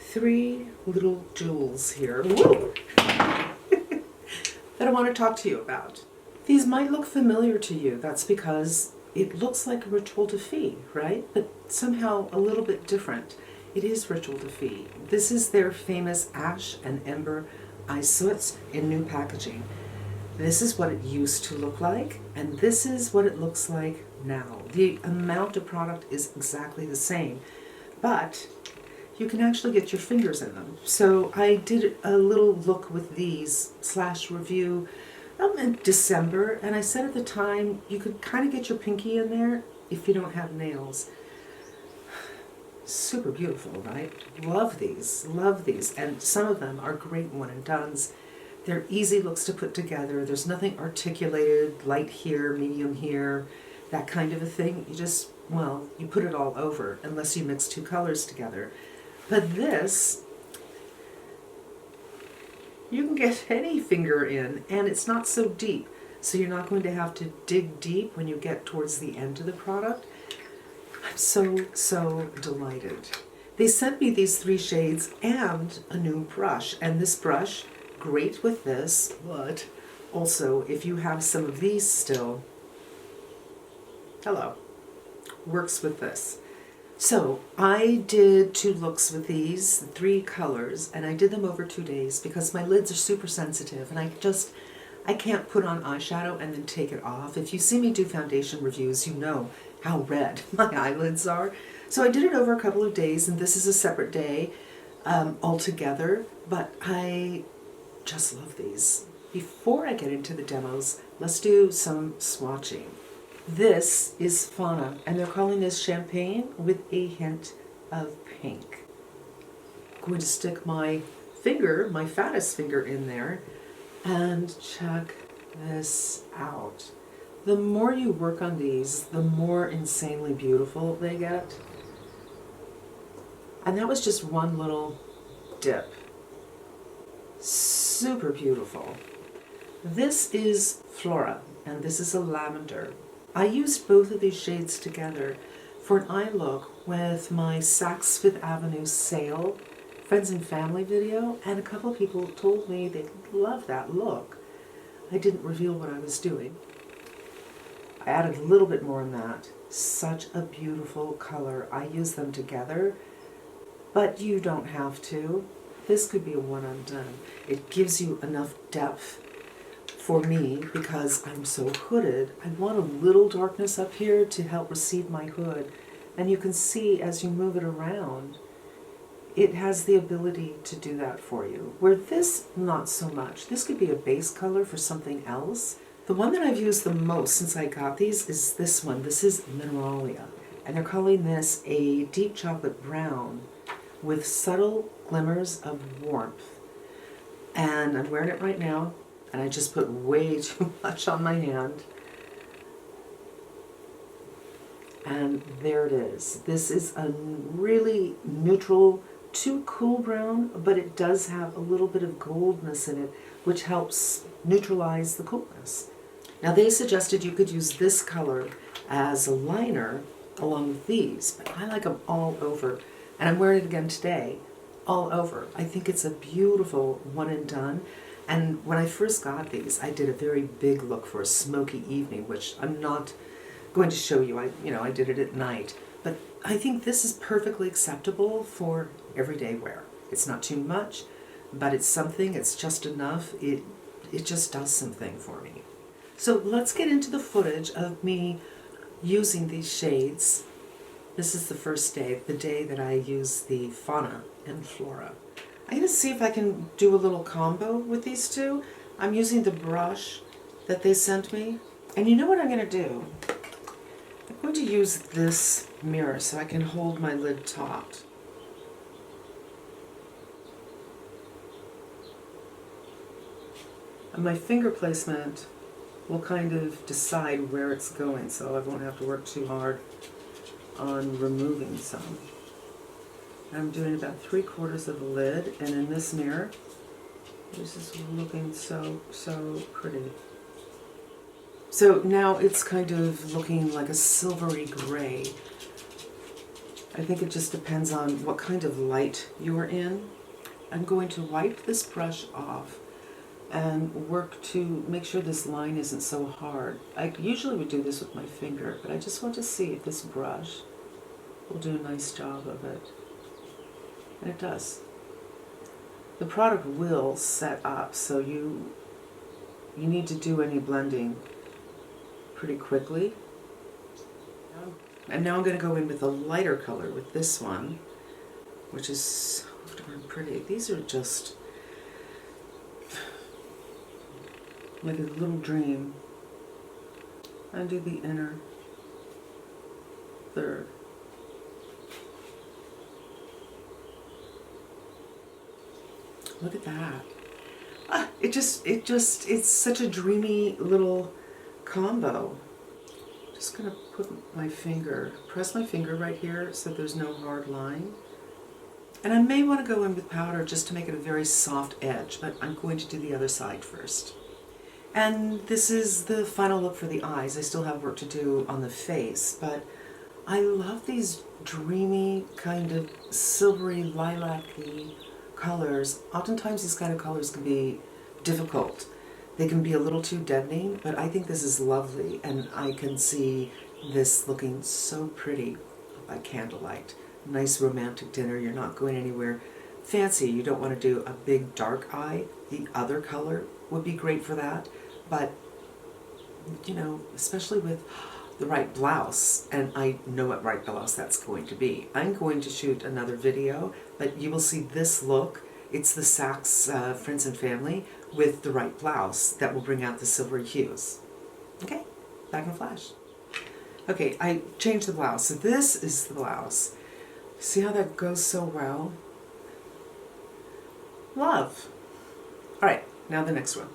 three little jewels here woo, that I want to talk to you about. These might look familiar to you. That's because it looks like a Rituel de Fille, right? But somehow a little bit different. It is Rituel de Fille. This is their famous Ash and Ember eye Soots in new packaging. This is what it used to look like, and this is what it looks like now. The amount of product is exactly the same, but you can actually get your fingers in them. So I did a little look with these / review in December, and I said at the time you could kind of get your pinky in there if you don't have nails. Super beautiful, right? Love these, and some of them are great one and dones. They're easy looks to put together. There's nothing articulated, light here, medium here, that kind of a thing. You just, well, you put it all over unless you mix two colors together. But this, you can get any finger in, and it's not so deep. So you're not going to have to dig deep when you get towards the end of the product. I'm so delighted. They sent me these 3 shades and a new brush. And this brush, great with this, but also if you have some of these still, hello, works with this. So I did 2 looks with these, 3 colors, and I did them over 2 days because my lids are super sensitive and I can't put on eyeshadow and then take it off. If you see me do foundation reviews, you know how red my eyelids are. So I did it over a couple of days, and this is a separate day altogether, but I just love these. Before I get into the demos, let's do some swatching. This is Fauna, and they're calling this champagne with a hint of pink. I'm going to stick my finger, my fattest finger in there, and check this out. The more you work on these, the more insanely beautiful they get. And that was just one little dip. Super beautiful. This is Flora, and this is a lavender. I used both of these shades together for an eye look with my Saks Fifth Avenue sale friends and family video, and a couple of people told me they love that look. I didn't reveal what I was doing. I added a little bit more in that. Such a beautiful color. I use them together, but you don't have to. This could be a one and done. It gives you enough depth for me because I'm so hooded. I want a little darkness up here to help receive my hood. And you can see as you move it around, it has the ability to do that for you. Where this, not so much. This could be a base color for something else. The one that I've used the most since I got these is this one. This is Mineralia. And they're calling this a deep chocolate brown with subtle glimmers of warmth. And I'm wearing it right now, and I just put way too much on my hand. And there it is. This is a really neutral, too cool brown, but it does have a little bit of goldness in it, which helps neutralize the coolness. Now they suggested you could use this color as a liner along with these, but I like them all over. And I'm wearing it again today, all over. I think it's a beautiful one and done. And when I first got these, I did a very big look for a smoky evening, which I'm not going to show you. I did it at night. But I think this is perfectly acceptable for everyday wear. It's not too much, but it's something, it's just enough. It just does something for me. So let's get into the footage of me using these shades. This is the first day, the day that I use the Fauna and Flora. I'm going to see if I can do a little combo with these two. I'm using the brush that they sent me. And you know what I'm going to do? I'm going to use this mirror so I can hold my lid taut. And my finger placement will kind of decide where it's going, so I won't have to work too hard on removing some. I'm doing about 3/4 of the lid, and in this mirror, this is looking so pretty. So now it's kind of looking like a silvery gray. I think it just depends on what kind of light you're in. I'm going to wipe this brush off and work to make sure this line isn't so hard. I usually would do this with my finger, but I just want to see if this brush will do a nice job of it. And it does. The product will set up, so you need to do any blending pretty quickly. And now I'm going to go in with a lighter color with this one, which is so darn pretty. These are just like a little dream. And do the inner third. Look at that. It's such a dreamy little combo. Just gonna press my finger right here so there's no hard line. And I may want to go in with powder just to make it a very soft edge, but I'm going to do the other side first. And this is the final look for the eyes. I still have work to do on the face, but I love these dreamy, kind of silvery, lilac-y colors. Oftentimes these kind of colors can be difficult. They can be a little too deadening, but I think this is lovely, and I can see this looking so pretty by candlelight. Nice romantic dinner. You're not going anywhere fancy. You don't want to do a big dark eye. The other color would be great for that, but you know, especially with the right blouse, and I know what right blouse that's going to be. I'm going to shoot another video, but you will see this look. It's the Saks Friends and Family with the right blouse that will bring out the silvery hues. Okay, back in a flash. Okay, I changed the blouse. So this is the blouse. See how that goes so well? Love. All right, now the next one.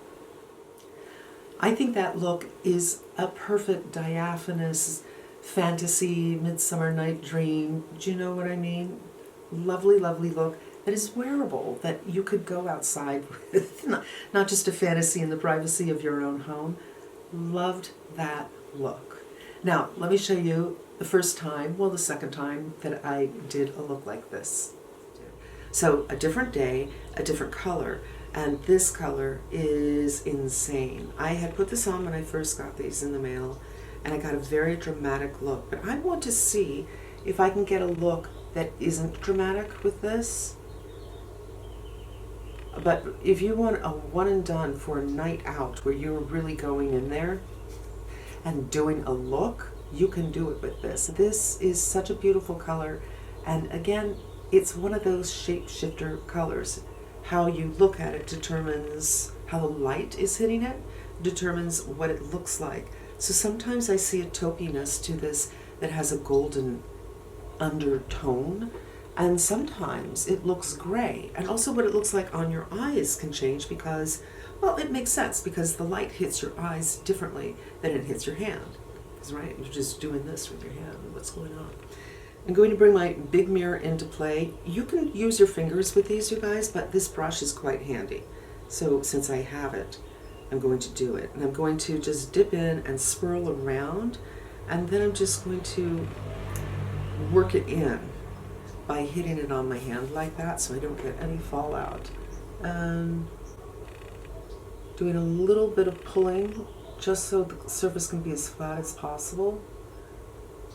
I think that look is a perfect diaphanous fantasy midsummer night dream. Do you know what I mean? Lovely, lovely look that is wearable, that you could go outside with, not just a fantasy in the privacy of your own home. Loved that look. Now, let me show you the first time, well, the second time that I did a look like this. So a different day, a different color, and this color is insane. I had put this on when I first got these in the mail, and I got a very dramatic look, but I want to see if I can get a look that isn't dramatic with this. But if you want a one and done for a night out where you're really going in there and doing a look, you can do it with this. This is such a beautiful color, and again, it's one of those shapeshifter colors. How you look at it determines how the light is hitting it, determines what it looks like. So sometimes I see a taupiness to this that has a golden undertone, and sometimes it looks gray. And also what it looks like on your eyes can change because, well, it makes sense because the light hits your eyes differently than it hits your hand. Because, right, you're just doing this with your hand. What's going on? I'm going to bring my big mirror into play. You can use your fingers with these, you guys, but this brush is quite handy. So since I have it, I'm going to do it. And I'm going to just dip in and swirl around, and then I'm just going to work it in by hitting it on my hand like that so I don't get any fallout. And doing a little bit of pulling just so the surface can be as flat as possible.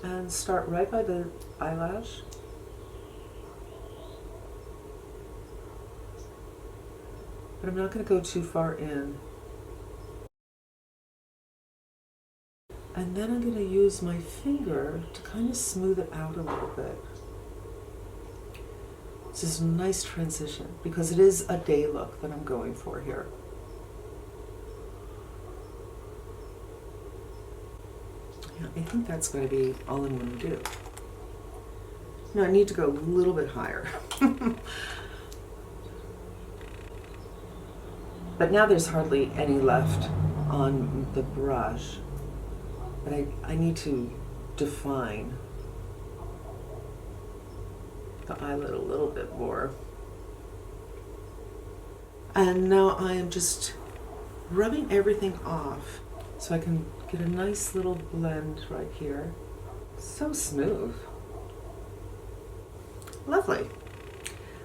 And start right by the eyelash. But I'm not going to go too far in. And then I'm going to use my finger to kind of smooth it out a little bit. This is a nice transition because it is a day look that I'm going for here. Yeah, I think that's going to be all I'm going to do. No, I need to go a little bit higher. But now there's hardly any left on the brush. But I need to define the eyelid a little bit more. And now I am just rubbing everything off so I can get a nice little blend right here. So smooth. Lovely.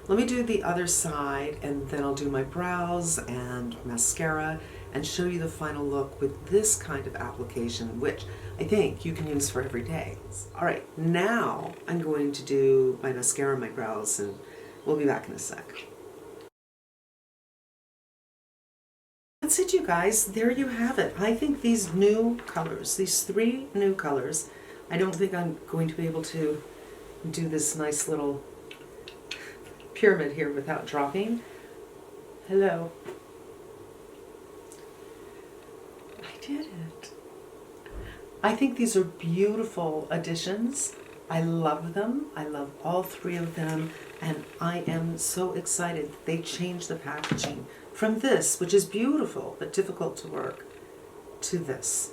Let me do the other side and then I'll do my brows and mascara and show you the final look with this kind of application, which I think you can use for every day. All right, now I'm going to do my mascara and my brows, and we'll be back in a sec. That's it, you guys. There you have it. I think these new colors, these 3 new colors, I don't think I'm going to be able to do this nice little pyramid here without dropping. Hello. I did it. I think these are beautiful additions. I love them. I love all 3 of them, and I am so excited they changed the packaging from this, which is beautiful but difficult to work, to this.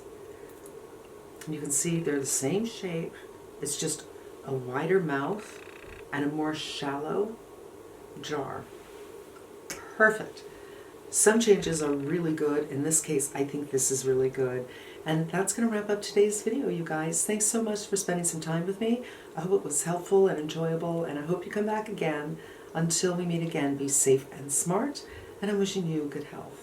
And you can see they're the same shape. It's just a wider mouth and a more shallow jar. Perfect. Some changes are really good. In this case, I think this is really good. And that's going to wrap up today's video, you guys. Thanks so much for spending some time with me. I hope it was helpful and enjoyable, and I hope you come back again. Until we meet again, be safe and smart, and I'm wishing you good health.